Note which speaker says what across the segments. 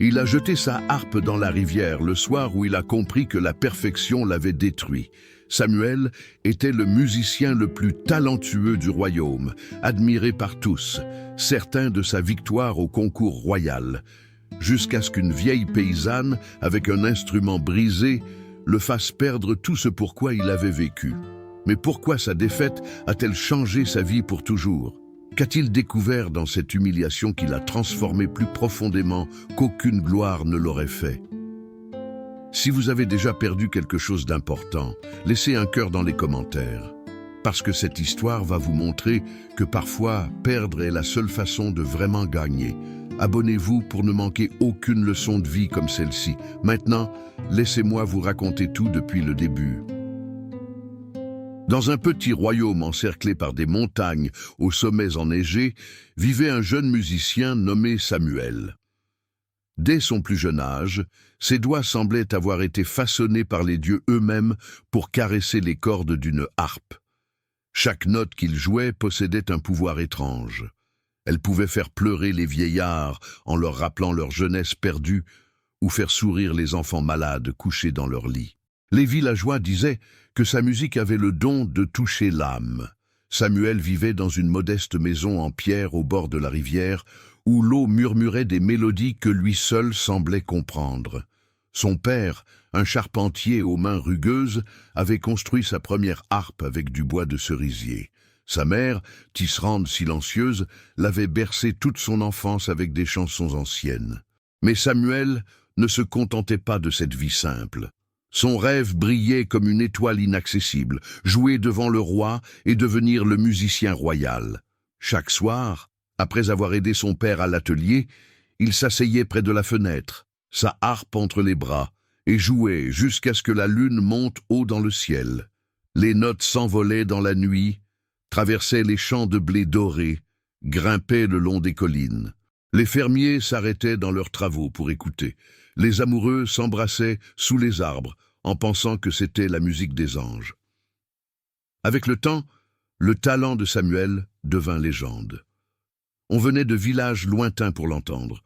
Speaker 1: Il a jeté sa harpe dans la rivière le soir où il a compris que la perfection l'avait détruit. Samuel était le musicien le plus talentueux du royaume, admiré par tous, certain de sa victoire au concours royal, jusqu'à ce qu'une vieille paysanne, avec un instrument brisé, le fasse perdre tout ce pourquoi il avait vécu. Mais pourquoi sa défaite a-t-elle changé sa vie pour toujours ? Qu'a-t-il découvert dans cette humiliation qui l'a transformé plus profondément qu'aucune gloire ne l'aurait fait ? Si vous avez déjà perdu quelque chose d'important, laissez un cœur dans les commentaires. Parce que cette histoire va vous montrer que parfois, perdre est la seule façon de vraiment gagner. Abonnez-vous pour ne manquer aucune leçon de vie comme celle-ci. Maintenant, laissez-moi vous raconter tout depuis le début. Dans un petit royaume encerclé par des montagnes aux sommets enneigés, vivait un jeune musicien nommé Samuel. Dès son plus jeune âge, ses doigts semblaient avoir été façonnés par les dieux eux-mêmes pour caresser les cordes d'une harpe. Chaque note qu'il jouait possédait un pouvoir étrange. Elle pouvait faire pleurer les vieillards en leur rappelant leur jeunesse perdue ou faire sourire les enfants malades couchés dans leur lit. Les villageois disaient que sa musique avait le don de toucher l'âme. Samuel vivait dans une modeste maison en pierre au bord de la rivière où l'eau murmurait des mélodies que lui seul semblait comprendre. Son père, un charpentier aux mains rugueuses, avait construit sa première harpe avec du bois de cerisier. Sa mère, tisserande silencieuse, l'avait bercé toute son enfance avec des chansons anciennes. Mais Samuel ne se contentait pas de cette vie simple. Son rêve brillait comme une étoile inaccessible, jouer devant le roi et devenir le musicien royal. Chaque soir, après avoir aidé son père à l'atelier, il s'asseyait près de la fenêtre, sa harpe entre les bras, et jouait jusqu'à ce que la lune monte haut dans le ciel. Les notes s'envolaient dans la nuit, traversaient les champs de blé doré, grimpaient le long des collines. Les fermiers s'arrêtaient dans leurs travaux pour écouter. Les amoureux s'embrassaient sous les arbres en pensant que c'était la musique des anges. Avec le temps, le talent de Samuel devint légende. On venait de villages lointains pour l'entendre.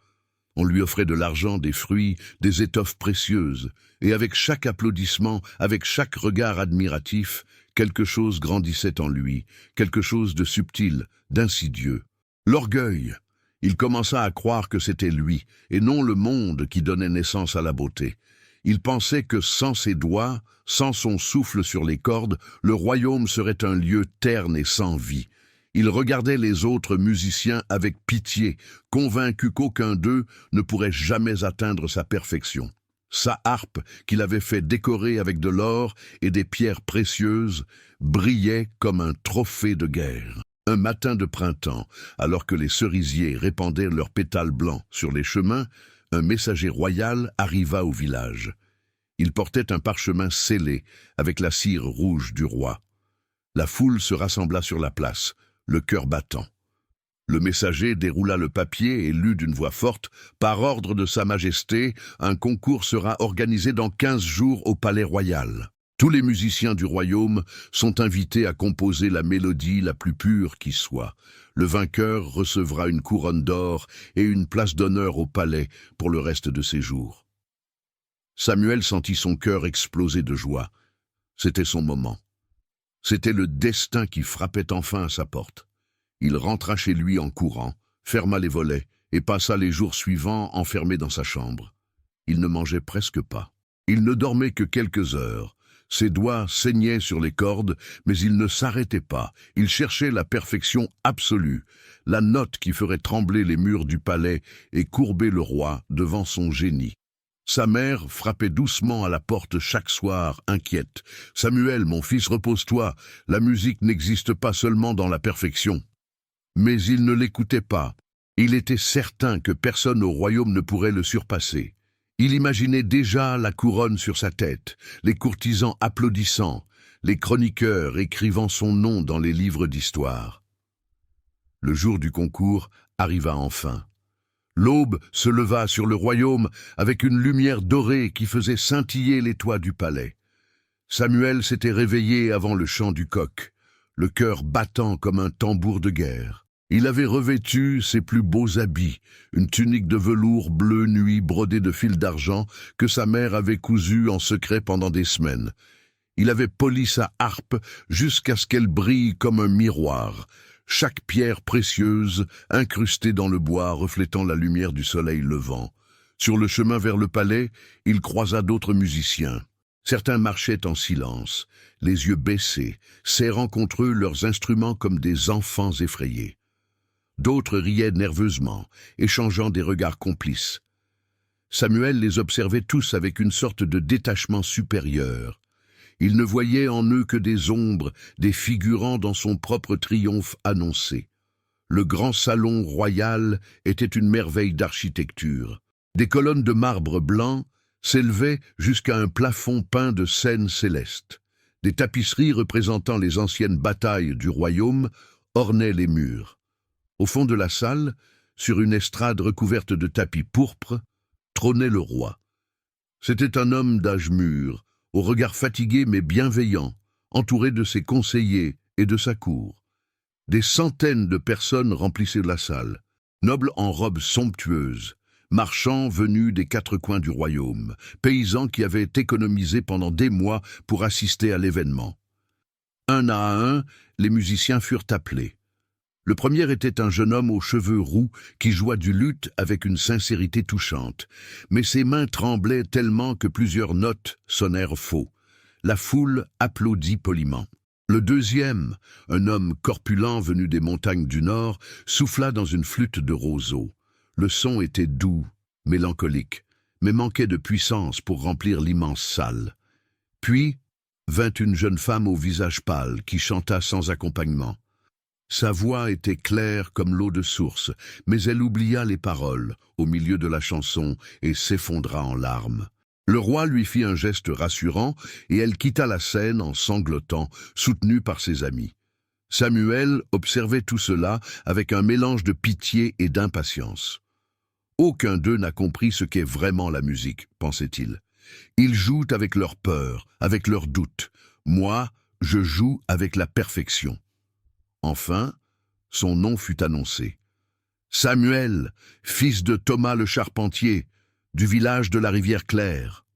Speaker 1: On lui offrait de l'argent, des fruits, des étoffes précieuses, et avec chaque applaudissement, avec chaque regard admiratif, quelque chose grandissait en lui, quelque chose de subtil, d'insidieux. L'orgueil. Il commença à croire que c'était lui, et non le monde qui donnait naissance à la beauté. Il pensait que sans ses doigts, sans son souffle sur les cordes, le royaume serait un lieu terne et sans vie. Il regardait les autres musiciens avec pitié, convaincu qu'aucun d'eux ne pourrait jamais atteindre sa perfection. Sa harpe, qu'il avait fait décorer avec de l'or et des pierres précieuses, brillait comme un trophée de guerre. Un matin de printemps, alors que les cerisiers répandaient leurs pétales blancs sur les chemins, un messager royal arriva au village. Il portait un parchemin scellé avec la cire rouge du roi. La foule se rassembla sur la place, le cœur battant. Le messager déroula le papier et lut d'une voix forte « Par ordre de Sa Majesté, un concours sera organisé dans 15 jours au Palais Royal. Tous les musiciens du royaume sont invités à composer la mélodie la plus pure qui soit. Le vainqueur recevra une couronne d'or et une place d'honneur au palais pour le reste de ses jours. » Samuel sentit son cœur exploser de joie. C'était son moment. C'était le destin qui frappait enfin à sa porte. Il rentra chez lui en courant, ferma les volets et passa les jours suivants enfermé dans sa chambre. Il ne mangeait presque pas. Il ne dormait que quelques heures. Ses doigts saignaient sur les cordes, mais il ne s'arrêtait pas. Il cherchait la perfection absolue, la note qui ferait trembler les murs du palais et courber le roi devant son génie. Sa mère frappait doucement à la porte chaque soir, inquiète. « Samuel, mon fils, repose-toi. La musique n'existe pas seulement dans la perfection. » Mais il ne l'écoutait pas. Il était certain que personne au royaume ne pourrait le surpasser. Il imaginait déjà la couronne sur sa tête, les courtisans applaudissant, les chroniqueurs écrivant son nom dans les livres d'histoire. Le jour du concours arriva enfin. L'aube se leva sur le royaume avec une lumière dorée qui faisait scintiller les toits du palais. Samuel s'était réveillé avant le chant du coq, le cœur battant comme un tambour de guerre. Il avait revêtu ses plus beaux habits, une tunique de velours bleu nuit brodée de fils d'argent que sa mère avait cousue en secret pendant des semaines. Il avait poli sa harpe jusqu'à ce qu'elle brille comme un miroir, chaque pierre précieuse incrustée dans le bois reflétant la lumière du soleil levant. Sur le chemin vers le palais, il croisa d'autres musiciens. Certains marchaient en silence, les yeux baissés, serrant contre eux leurs instruments comme des enfants effrayés. D'autres riaient nerveusement, échangeant des regards complices. Samuel les observait tous avec une sorte de détachement supérieur. Il ne voyait en eux que des ombres, des figurants dans son propre triomphe annoncé. Le grand salon royal était une merveille d'architecture. Des colonnes de marbre blanc s'élevaient jusqu'à un plafond peint de scènes célestes. Des tapisseries représentant les anciennes batailles du royaume ornaient les murs. Au fond de la salle, sur une estrade recouverte de tapis pourpres, trônait le roi. C'était un homme d'âge mûr, au regard fatigué mais bienveillant, entouré de ses conseillers et de sa cour. Des centaines de personnes remplissaient la salle, nobles en robes somptueuses, marchands venus des quatre coins du royaume, paysans qui avaient économisé pendant des mois pour assister à l'événement. Un à un, les musiciens furent appelés. Le premier était un jeune homme aux cheveux roux qui joua du luth avec une sincérité touchante, mais ses mains tremblaient tellement que plusieurs notes sonnèrent faux. La foule applaudit poliment. Le deuxième, un homme corpulent venu des montagnes du Nord, souffla dans une flûte de roseau. Le son était doux, mélancolique, mais manquait de puissance pour remplir l'immense salle. Puis vint une jeune femme au visage pâle qui chanta sans accompagnement. Sa voix était claire comme l'eau de source, mais elle oublia les paroles au milieu de la chanson et s'effondra en larmes. Le roi lui fit un geste rassurant et elle quitta la scène en sanglotant, soutenue par ses amis. Samuel observait tout cela avec un mélange de pitié et d'impatience. Aucun d'eux n'a compris ce qu'est vraiment la musique, pensait-il. Ils jouent avec leur peur, avec leurs doutes. Moi, je joue avec la perfection. Enfin, son nom fut annoncé. Samuel, fils de Thomas le charpentier, du village de la rivière Claire.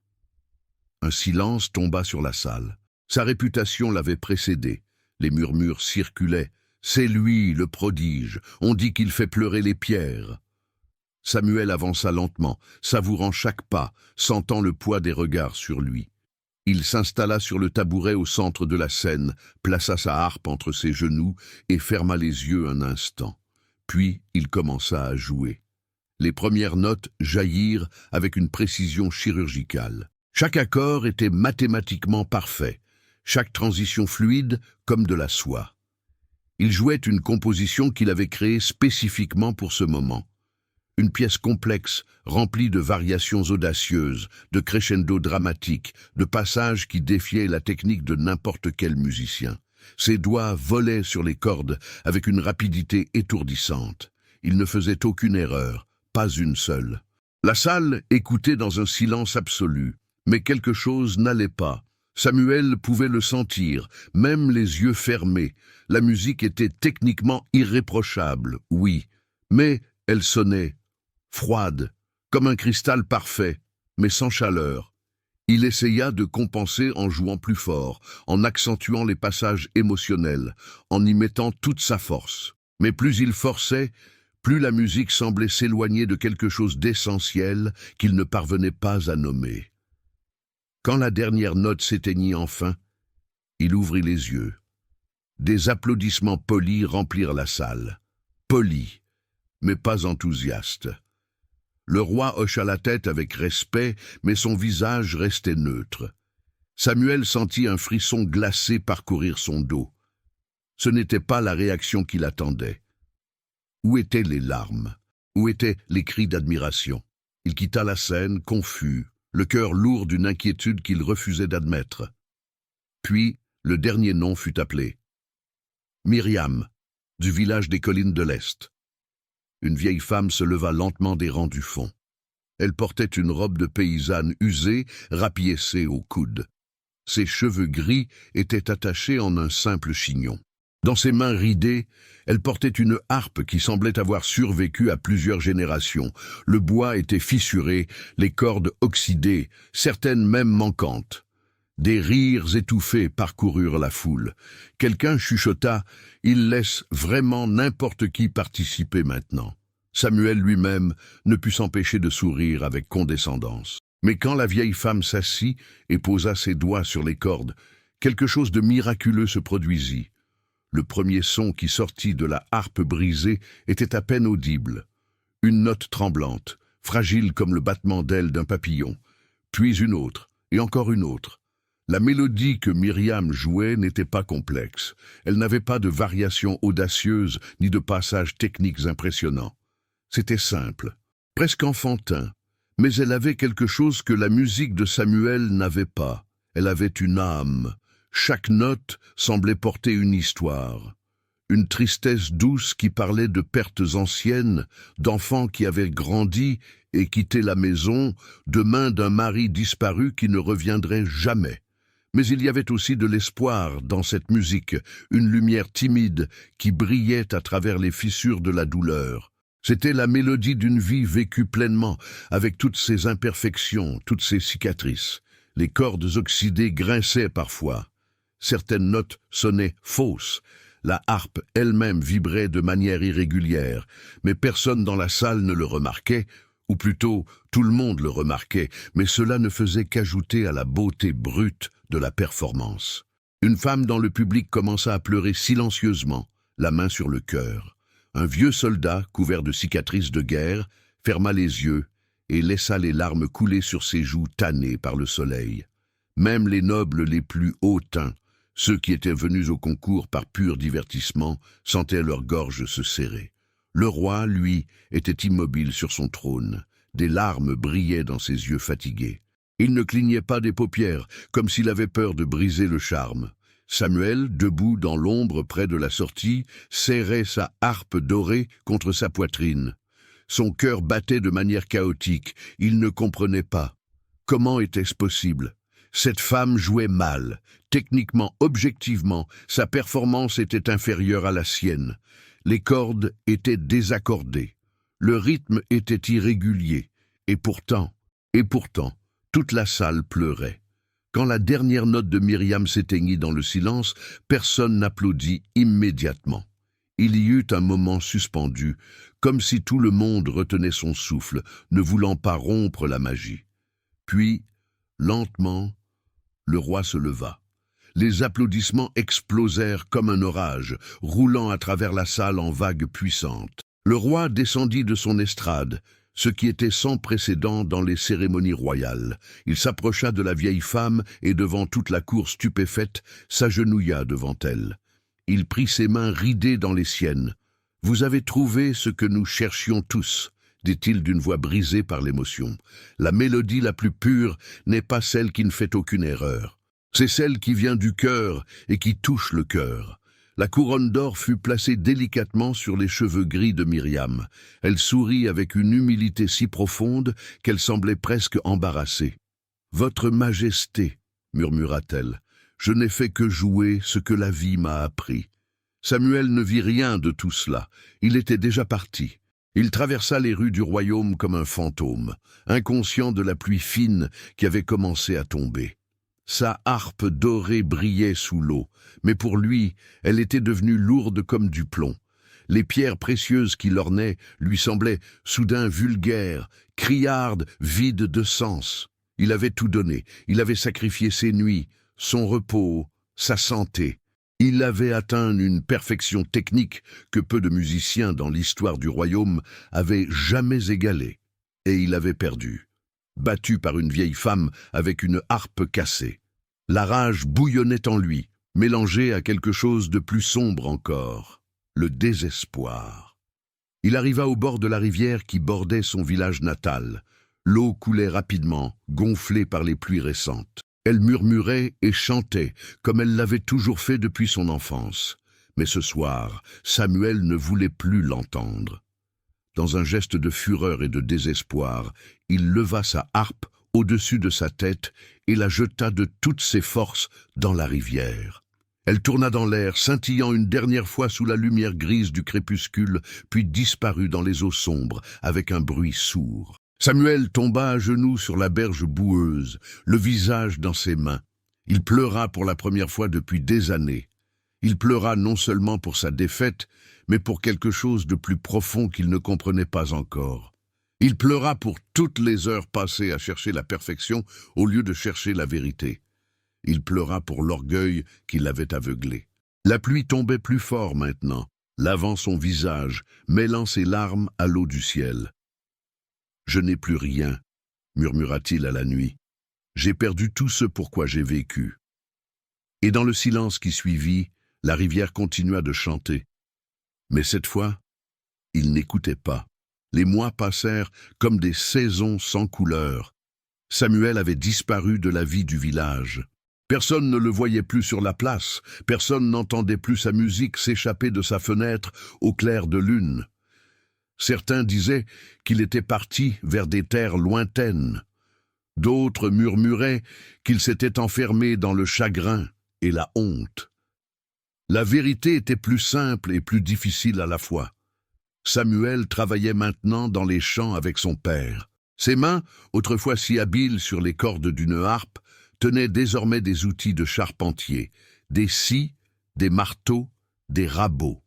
Speaker 1: Un silence tomba sur la salle. Sa réputation l'avait précédé. Les murmures circulaient. C'est lui, le prodige. On dit qu'il fait pleurer les pierres. Samuel avança lentement, savourant chaque pas, sentant le poids des regards sur lui. Il s'installa sur le tabouret au centre de la scène, plaça sa harpe entre ses genoux et ferma les yeux un instant. Puis il commença à jouer. Les premières notes jaillirent avec une précision chirurgicale. Chaque accord était mathématiquement parfait, chaque transition fluide comme de la soie. Il jouait une composition qu'il avait créée spécifiquement pour ce moment. Une pièce complexe, remplie de variations audacieuses, de crescendo dramatiques, de passages qui défiaient la technique de n'importe quel musicien. Ses doigts volaient sur les cordes avec une rapidité étourdissante. Il ne faisait aucune erreur, pas une seule. La salle écoutait dans un silence absolu, mais quelque chose n'allait pas. Samuel pouvait le sentir, même les yeux fermés. La musique était techniquement irréprochable, oui, mais elle sonnait froide, comme un cristal parfait, mais sans chaleur. Il essaya de compenser en jouant plus fort, en accentuant les passages émotionnels, en y mettant toute sa force. Mais plus il forçait, plus la musique semblait s'éloigner de quelque chose d'essentiel qu'il ne parvenait pas à nommer. Quand la dernière note s'éteignit enfin, il ouvrit les yeux. Des applaudissements polis remplirent la salle. Polis, mais pas enthousiastes. Le roi hocha la tête avec respect, mais son visage restait neutre. Samuel sentit un frisson glacé parcourir son dos. Ce n'était pas la réaction qu'il attendait. Où étaient les larmes? Où étaient les cris d'admiration? Il quitta la scène, confus, le cœur lourd d'une inquiétude qu'il refusait d'admettre. Puis, le dernier nom fut appelé. Myriam, du village des collines de l'Est. Une vieille femme se leva lentement des rangs du fond. Elle portait une robe de paysanne usée, rapiécée au coude. Ses cheveux gris étaient attachés en un simple chignon. Dans ses mains ridées, elle portait une harpe qui semblait avoir survécu à plusieurs générations. Le bois était fissuré, les cordes oxydées, certaines même manquantes. Des rires étouffés parcoururent la foule. Quelqu'un chuchota « Il laisse vraiment n'importe qui participer maintenant ». Samuel lui-même ne put s'empêcher de sourire avec condescendance. Mais quand la vieille femme s'assit et posa ses doigts sur les cordes, quelque chose de miraculeux se produisit. Le premier son qui sortit de la harpe brisée était à peine audible. Une note tremblante, fragile comme le battement d'ailes d'un papillon, puis une autre, et encore une autre. La mélodie que Myriam jouait n'était pas complexe. Elle n'avait pas de variations audacieuses ni de passages techniques impressionnants. C'était simple, presque enfantin, mais elle avait quelque chose que la musique de Samuel n'avait pas. Elle avait une âme. Chaque note semblait porter une histoire. Une tristesse douce qui parlait de pertes anciennes, d'enfants qui avaient grandi et quitté la maison, de main d'un mari disparu qui ne reviendrait jamais. Mais il y avait aussi de l'espoir dans cette musique, une lumière timide qui brillait à travers les fissures de la douleur. C'était la mélodie d'une vie vécue pleinement, avec toutes ses imperfections, toutes ses cicatrices. Les cordes oxydées grinçaient parfois. Certaines notes sonnaient fausses. La harpe elle-même vibrait de manière irrégulière, mais personne dans la salle ne le remarquait, ou plutôt, tout le monde le remarquait, mais cela ne faisait qu'ajouter à la beauté brute de la performance. Une femme dans le public commença à pleurer silencieusement, la main sur le cœur. Un vieux soldat, couvert de cicatrices de guerre, ferma les yeux et laissa les larmes couler sur ses joues tannées par le soleil. Même les nobles les plus hautains, ceux qui étaient venus au concours par pur divertissement, sentaient leur gorge se serrer. Le roi, lui, était immobile sur son trône. Des larmes brillaient dans ses yeux fatigués. Il ne clignait pas des paupières, comme s'il avait peur de briser le charme. Samuel, debout dans l'ombre près de la sortie, serrait sa harpe dorée contre sa poitrine. Son cœur battait de manière chaotique. Il ne comprenait pas. Comment était-ce possible ? Cette femme jouait mal. Techniquement, objectivement, sa performance était inférieure à la sienne. Les cordes étaient désaccordées. Le rythme était irrégulier. Et pourtant, toute la salle pleurait. Quand la dernière note de Myriam s'éteignit dans le silence, personne n'applaudit immédiatement. Il y eut un moment suspendu, comme si tout le monde retenait son souffle, ne voulant pas rompre la magie. Puis, lentement, le roi se leva. Les applaudissements explosèrent comme un orage, roulant à travers la salle en vagues puissantes. Le roi descendit de son estrade, ce qui était sans précédent dans les cérémonies royales. Il s'approcha de la vieille femme et devant toute la cour stupéfaite, s'agenouilla devant elle. Il prit ses mains ridées dans les siennes. « Vous avez trouvé ce que nous cherchions tous », dit-il d'une voix brisée par l'émotion. « La mélodie la plus pure n'est pas celle qui ne fait aucune erreur. C'est celle qui vient du cœur et qui touche le cœur. » La couronne d'or fut placée délicatement sur les cheveux gris de Myriam. Elle sourit avec une humilité si profonde qu'elle semblait presque embarrassée. « Votre Majesté, » murmura-t-elle, « je n'ai fait que jouer ce que la vie m'a appris. » Samuel ne vit rien de tout cela. Il était déjà parti. Il traversa les rues du royaume comme un fantôme, inconscient de la pluie fine qui avait commencé à tomber. Sa harpe dorée brillait sous l'eau, mais pour lui, elle était devenue lourde comme du plomb. Les pierres précieuses qui l'ornaient lui semblaient soudain vulgaires, criardes, vides de sens. Il avait tout donné, il avait sacrifié ses nuits, son repos, sa santé. Il avait atteint une perfection technique que peu de musiciens dans l'histoire du royaume avaient jamais égalée. Et il avait perdu. Battu par une vieille femme avec une harpe cassée. La rage bouillonnait en lui, mélangée à quelque chose de plus sombre encore, le désespoir. Il arriva au bord de la rivière qui bordait son village natal. L'eau coulait rapidement, gonflée par les pluies récentes. Elle murmurait et chantait, comme elle l'avait toujours fait depuis son enfance. Mais ce soir, Samuel ne voulait plus l'entendre. Dans un geste de fureur et de désespoir, il leva sa harpe au-dessus de sa tête et la jeta de toutes ses forces dans la rivière. Elle tourna dans l'air, scintillant une dernière fois sous la lumière grise du crépuscule, puis disparut dans les eaux sombres, avec un bruit sourd. Samuel tomba à genoux sur la berge boueuse, le visage dans ses mains. Il pleura pour la première fois depuis des années. Il pleura non seulement pour sa défaite, mais pour quelque chose de plus profond qu'il ne comprenait pas encore. Il pleura pour toutes les heures passées à chercher la perfection au lieu de chercher la vérité. Il pleura pour l'orgueil qui l'avait aveuglé. La pluie tombait plus fort maintenant, lavant son visage, mêlant ses larmes à l'eau du ciel. « Je n'ai plus rien », murmura-t-il à la nuit. « J'ai perdu tout ce pourquoi j'ai vécu. » Et dans le silence qui suivit, la rivière continua de chanter. Mais cette fois, il n'écoutait pas. Les mois passèrent comme des saisons sans couleur. Samuel avait disparu de la vie du village. Personne ne le voyait plus sur la place, personne n'entendait plus sa musique s'échapper de sa fenêtre au clair de lune. Certains disaient qu'il était parti vers des terres lointaines. D'autres murmuraient qu'il s'était enfermé dans le chagrin et la honte. La vérité était plus simple et plus difficile à la fois. Samuel travaillait maintenant dans les champs avec son père. Ses mains, autrefois si habiles sur les cordes d'une harpe, tenaient désormais des outils de charpentier, des scies, des marteaux, des rabots.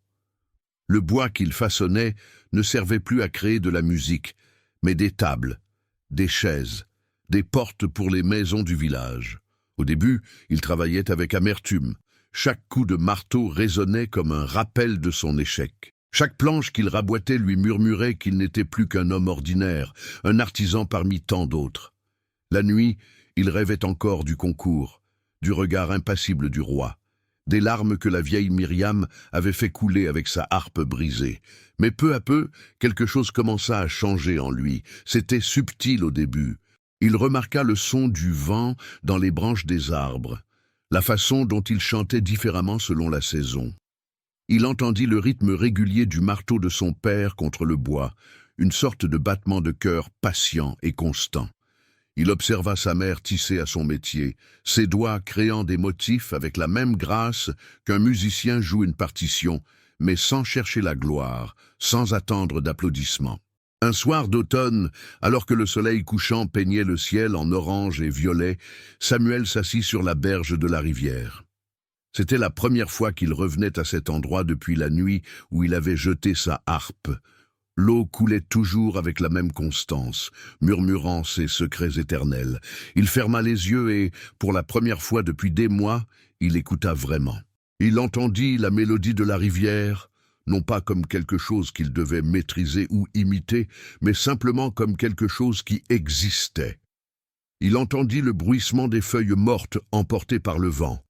Speaker 1: Le bois qu'il façonnait ne servait plus à créer de la musique, mais des tables, des chaises, des portes pour les maisons du village. Au début, il travaillait avec amertume. Chaque coup de marteau résonnait comme un rappel de son échec. Chaque planche qu'il raboitait lui murmurait qu'il n'était plus qu'un homme ordinaire, un artisan parmi tant d'autres. La nuit, il rêvait encore du concours, du regard impassible du roi, des larmes que la vieille Myriam avait fait couler avec sa harpe brisée. Mais peu à peu, quelque chose commença à changer en lui. C'était subtil au début. Il remarqua le son du vent dans les branches des arbres, la façon dont il chantait différemment selon la saison. Il entendit le rythme régulier du marteau de son père contre le bois, une sorte de battement de cœur patient et constant. Il observa sa mère tisser à son métier, ses doigts créant des motifs avec la même grâce qu'un musicien joue une partition, mais sans chercher la gloire, sans attendre d'applaudissements. Un soir d'automne, alors que le soleil couchant peignait le ciel en orange et violet, Samuel s'assit sur la berge de la rivière. C'était la première fois qu'il revenait à cet endroit depuis la nuit où il avait jeté sa harpe. L'eau coulait toujours avec la même constance, murmurant ses secrets éternels. Il ferma les yeux et, pour la première fois depuis des mois, il écouta vraiment. Il entendit la mélodie de la rivière, non pas comme quelque chose qu'il devait maîtriser ou imiter, mais simplement comme quelque chose qui existait. Il entendit le bruissement des feuilles mortes emportées par le vent.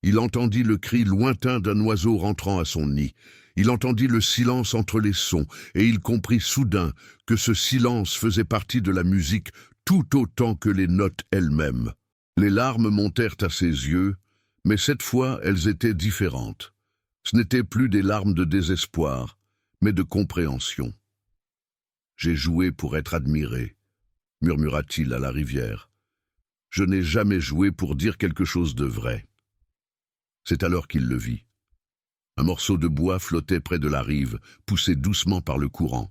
Speaker 1: Il entendit le cri lointain d'un oiseau rentrant à son nid. Il entendit le silence entre les sons, et il comprit soudain que ce silence faisait partie de la musique tout autant que les notes elles-mêmes. Les larmes montèrent à ses yeux, mais cette fois elles étaient différentes. Ce n'étaient plus des larmes de désespoir, mais de compréhension. « J'ai joué pour être admiré », murmura-t-il à la rivière. « Je n'ai jamais joué pour dire quelque chose de vrai. » C'est alors qu'il le vit. Un morceau de bois flottait près de la rive, poussé doucement par le courant.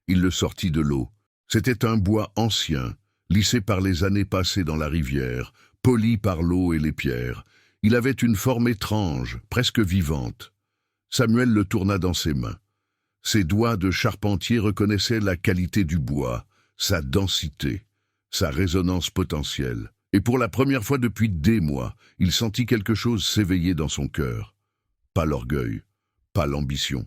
Speaker 1: Il le sortit de l'eau. C'était un bois ancien, lissé par les années passées dans la rivière, poli par l'eau et les pierres. Il avait une forme étrange, presque vivante. Samuel le tourna dans ses mains. Ses doigts de charpentier reconnaissaient la qualité du bois, sa densité, sa résonance potentielle. Et pour la première fois depuis des mois, il sentit quelque chose s'éveiller dans son cœur. Pas l'orgueil, pas l'ambition,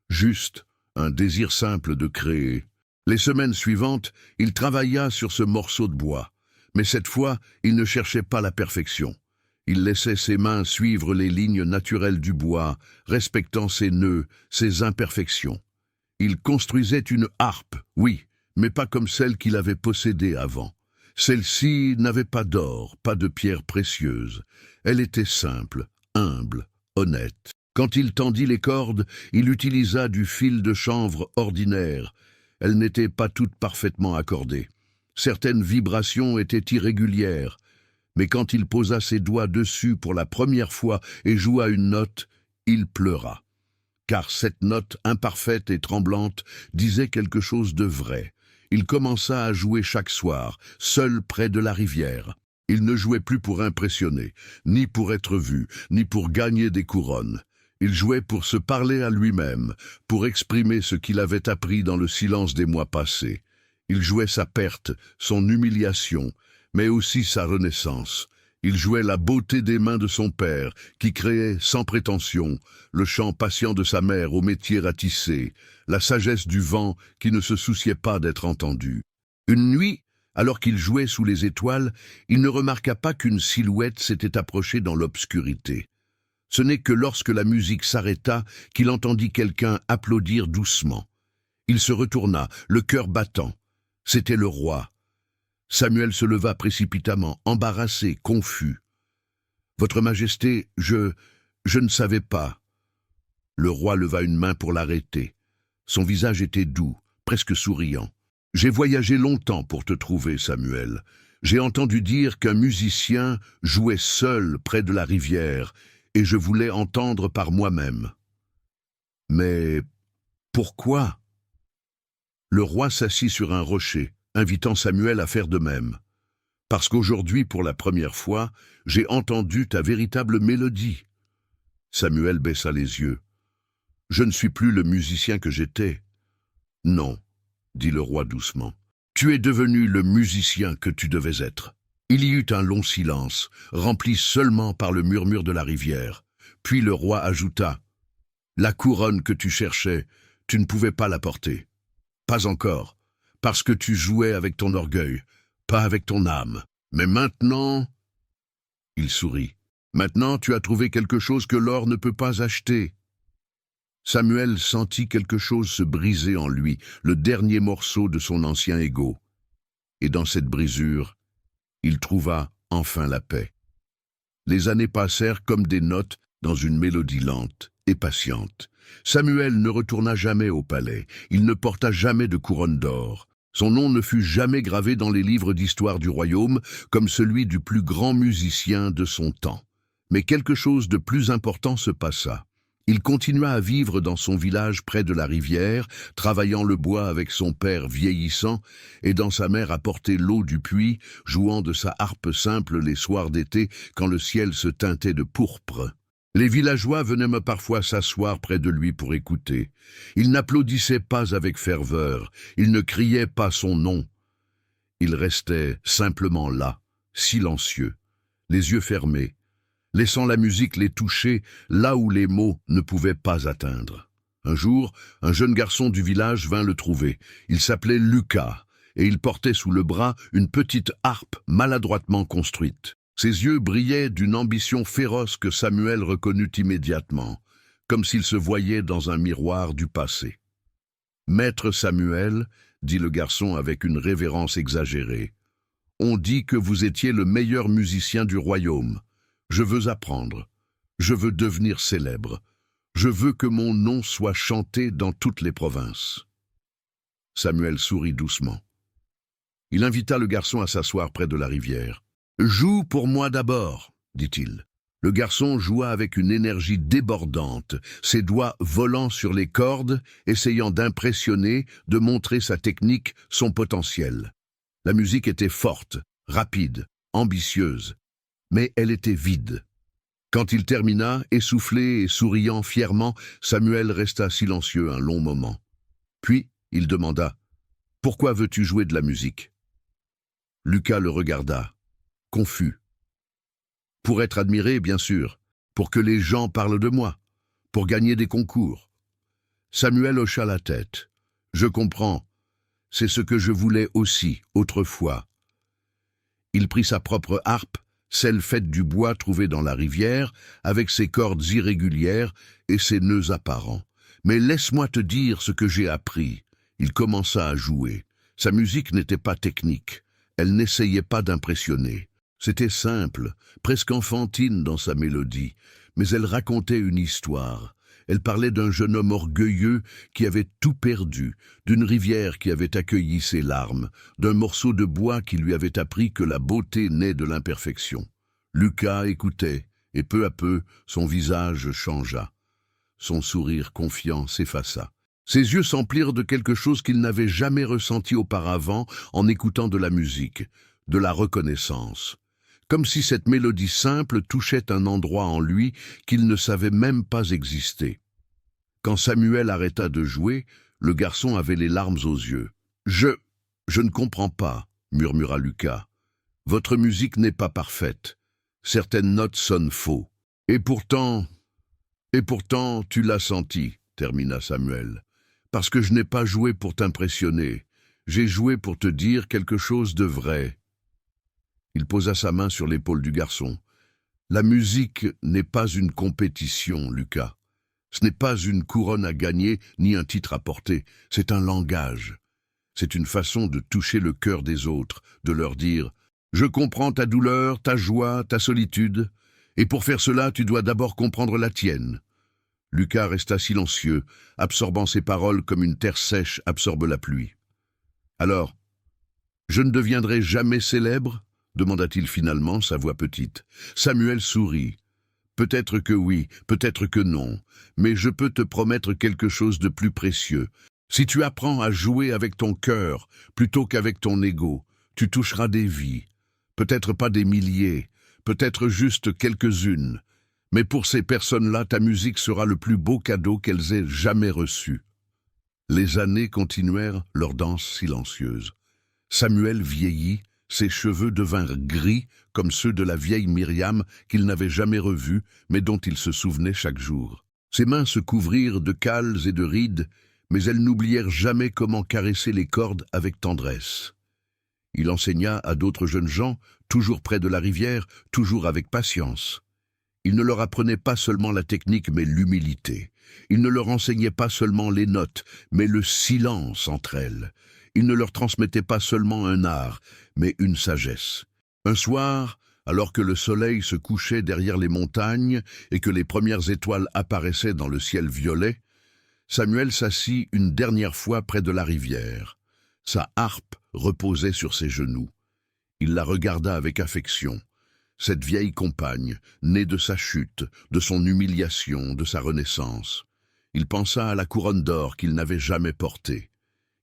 Speaker 1: juste un désir simple de créer. Les semaines suivantes, il travailla sur ce morceau de bois, mais cette fois, il ne cherchait pas la perfection. Il laissait ses mains suivre les lignes naturelles du bois, respectant ses nœuds, ses imperfections. Il construisait une harpe, oui, mais pas comme celle qu'il avait possédée avant. Celle-ci n'avait pas d'or, pas de pierres précieuses. Elle était simple, humble, honnête. Quand il tendit les cordes, il utilisa du fil de chanvre ordinaire. Elles n'étaient pas toutes parfaitement accordées. Certaines vibrations étaient irrégulières, Mais quand il posa ses doigts dessus pour la première fois et joua une note, il pleura. Car cette note imparfaite et tremblante disait quelque chose de vrai. Il commença à jouer chaque soir, seul près de la rivière. Il ne jouait plus pour impressionner, ni pour être vu, ni pour gagner des couronnes. Il jouait pour se parler à lui-même, pour exprimer ce qu'il avait appris dans le silence des mois passés. Il jouait sa perte, son humiliation, mais aussi sa renaissance. Il jouait la beauté des mains de son père, qui créait sans prétention, le chant patient de sa mère au métier ratissé, la sagesse du vent qui ne se souciait pas d'être entendu. Une nuit, alors qu'il jouait sous les étoiles, il ne remarqua pas qu'une silhouette s'était approchée dans l'obscurité. Ce n'est que lorsque la musique s'arrêta qu'il entendit quelqu'un applaudir doucement. Il se retourna, le cœur battant. C'était le roi. Samuel se leva précipitamment, embarrassé, confus. « Votre Majesté, je ne savais pas. » Le roi leva une main pour l'arrêter. Son visage était doux, presque souriant. « J'ai voyagé longtemps pour te trouver, Samuel. J'ai entendu dire qu'un musicien jouait seul près de la rivière, et je voulais entendre par moi-même. » « Mais pourquoi ?» Le roi s'assit sur un rocher, invitant Samuel à faire de même. « Parce qu'aujourd'hui, pour la première fois, j'ai entendu ta véritable mélodie. » Samuel baissa les yeux. « Je ne suis plus le musicien que j'étais. »« Non, » dit le roi doucement. « Tu es devenu le musicien que tu devais être. » Il y eut un long silence, rempli seulement par le murmure de la rivière. Puis le roi ajouta « La couronne que tu cherchais, tu ne pouvais pas la porter. Pas encore, parce que tu jouais avec ton orgueil, pas avec ton âme. Mais maintenant... » Il sourit. « Maintenant, tu as trouvé quelque chose que l'or ne peut pas acheter. » Samuel sentit quelque chose se briser en lui, le dernier morceau de son ancien ego. Et dans cette brisure, il trouva enfin la paix. Les années passèrent comme des notes dans une mélodie lente et patiente. Samuel ne retourna jamais au palais, il ne porta jamais de couronne d'or. Son nom ne fut jamais gravé dans les livres d'histoire du royaume comme celui du plus grand musicien de son temps. Mais quelque chose de plus important se passa. Il continua à vivre dans son village près de la rivière, travaillant le bois avec son père vieillissant, aidant sa mère à porter l'eau du puits, jouant de sa harpe simple les soirs d'été quand le ciel se teintait de pourpre. Les villageois venaient parfois s'asseoir près de lui pour écouter. Ils n'applaudissaient pas avec ferveur, ils ne criaient pas son nom. Il restait simplement là, silencieux, les yeux fermés, laissant la musique les toucher là où les mots ne pouvaient pas atteindre. Un jour, un jeune garçon du village vint le trouver. Il s'appelait Lucas, et il portait sous le bras une petite harpe maladroitement construite. Ses yeux brillaient d'une ambition féroce que Samuel reconnut immédiatement, comme s'il se voyait dans un miroir du passé. « Maître Samuel, » dit le garçon avec une révérence exagérée, « on dit que vous étiez le meilleur musicien du royaume. Je veux apprendre. Je veux devenir célèbre. Je veux que mon nom soit chanté dans toutes les provinces. » Samuel sourit doucement. Il invita le garçon à s'asseoir près de la rivière. « Joue pour moi d'abord, » dit-il. Le garçon joua avec une énergie débordante, ses doigts volant sur les cordes, essayant d'impressionner, de montrer sa technique, son potentiel. La musique était forte, rapide, ambitieuse, mais elle était vide. Quand il termina, essoufflé et souriant fièrement, Samuel resta silencieux un long moment. Puis, il demanda « Pourquoi veux-tu jouer de la musique ?» Lucas le regarda, confus. « Pour être admiré, bien sûr, pour que les gens parlent de moi, pour gagner des concours. » Samuel hocha la tête. « Je comprends, c'est ce que je voulais aussi, autrefois. » Il prit sa propre harpe, celle faite du bois trouvé dans la rivière, avec ses cordes irrégulières et ses nœuds apparents. « Mais laisse-moi te dire ce que j'ai appris. » Il commença à jouer. Sa musique n'était pas technique. Elle n'essayait pas d'impressionner. C'était simple, presque enfantine dans sa mélodie, mais elle racontait une histoire. Elle parlait d'un jeune homme orgueilleux qui avait tout perdu, d'une rivière qui avait accueilli ses larmes, d'un morceau de bois qui lui avait appris que la beauté naît de l'imperfection. Lucas écoutait, et peu à peu, son visage changea. Son sourire confiant s'effaça. Ses yeux s'emplirent de quelque chose qu'il n'avait jamais ressenti auparavant en écoutant de la musique, de la reconnaissance. Comme si cette mélodie simple touchait un endroit en lui qu'il ne savait même pas exister. Quand Samuel arrêta de jouer, le garçon avait les larmes aux yeux. « Je ne comprends pas, » murmura Lucas. « Votre musique n'est pas parfaite. Certaines notes sonnent faux. Et pourtant, tu l'as senti, » termina Samuel. « Parce que je n'ai pas joué pour t'impressionner. J'ai joué pour te dire quelque chose de vrai. » Il posa sa main sur l'épaule du garçon. « La musique n'est pas une compétition, Lucas. Ce n'est pas une couronne à gagner, ni un titre à porter. C'est un langage. C'est une façon de toucher le cœur des autres, de leur dire « Je comprends ta douleur, ta joie, ta solitude. Et pour faire cela, tu dois d'abord comprendre la tienne. » Lucas resta silencieux, absorbant ses paroles comme une terre sèche absorbe la pluie. « Alors, je ne deviendrai jamais célèbre ?» demanda-t-il finalement, sa voix petite. Samuel sourit. « Peut-être que oui, peut-être que non, mais je peux te promettre quelque chose de plus précieux. Si tu apprends à jouer avec ton cœur plutôt qu'avec ton ego, tu toucheras des vies. Peut-être pas des milliers, peut-être juste quelques-unes. Mais pour ces personnes-là, ta musique sera le plus beau cadeau qu'elles aient jamais reçu. » Les années continuèrent leur danse silencieuse. Samuel vieillit, ses cheveux devinrent gris comme ceux de la vieille Myriam qu'il n'avait jamais revue, mais dont il se souvenait chaque jour. Ses mains se couvrirent de cales et de rides, mais elles n'oublièrent jamais comment caresser les cordes avec tendresse. Il enseigna à d'autres jeunes gens, toujours près de la rivière, toujours avec patience. Il ne leur apprenait pas seulement la technique, mais l'humilité. Il ne leur enseignait pas seulement les notes, mais le silence entre elles. Il ne leur transmettait pas seulement un art, mais une sagesse. Un soir, alors que le soleil se couchait derrière les montagnes et que les premières étoiles apparaissaient dans le ciel violet, Samuel s'assit une dernière fois près de la rivière. Sa harpe reposait sur ses genoux. Il la regarda avec affection. Cette vieille compagne, née de sa chute, de son humiliation, de sa renaissance. Il pensa à la couronne d'or qu'il n'avait jamais portée.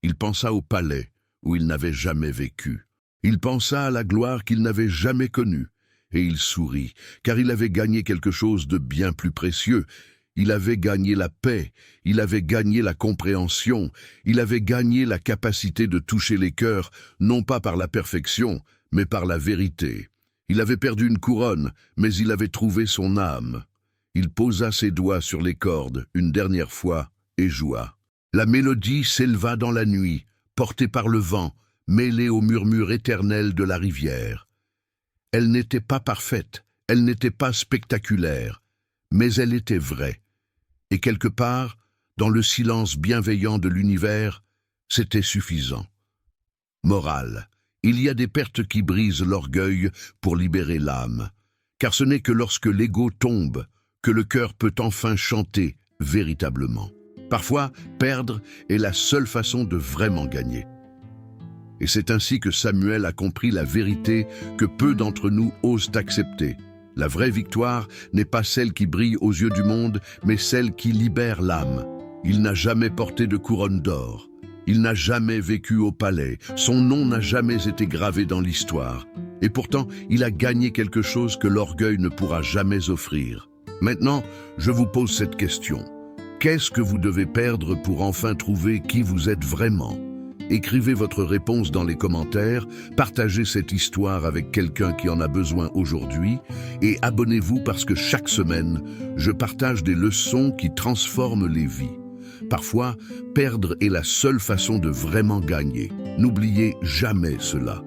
Speaker 1: Il pensa au palais où il n'avait jamais vécu. Il pensa à la gloire qu'il n'avait jamais connue. Et il sourit, car il avait gagné quelque chose de bien plus précieux. Il avait gagné la paix, il avait gagné la compréhension, il avait gagné la capacité de toucher les cœurs, non pas par la perfection, mais par la vérité. Il avait perdu une couronne, mais il avait trouvé son âme. Il posa ses doigts sur les cordes une dernière fois et joua. La mélodie s'éleva dans la nuit, portée par le vent, mêlée au murmure éternel de la rivière. Elle n'était pas parfaite, elle n'était pas spectaculaire, mais elle était vraie. Et quelque part, dans le silence bienveillant de l'univers, c'était suffisant. Morale. Il y a des pertes qui brisent l'orgueil pour libérer l'âme, car ce n'est que lorsque l'ego tombe que le cœur peut enfin chanter véritablement. Parfois, perdre est la seule façon de vraiment gagner. Et c'est ainsi que Samuel a compris la vérité que peu d'entre nous osent accepter. La vraie victoire n'est pas celle qui brille aux yeux du monde, mais celle qui libère l'âme. Il n'a jamais porté de couronne d'or. Il n'a jamais vécu au palais. Son nom n'a jamais été gravé dans l'histoire. Et pourtant, il a gagné quelque chose que l'orgueil ne pourra jamais offrir. Maintenant, je vous pose cette question. Qu'est-ce que vous devez perdre pour enfin trouver qui vous êtes vraiment ? Écrivez votre réponse dans les commentaires, partagez cette histoire avec quelqu'un qui en a besoin aujourd'hui et abonnez-vous parce que chaque semaine, je partage des leçons qui transforment les vies. Parfois, perdre est la seule façon de vraiment gagner. N'oubliez jamais cela.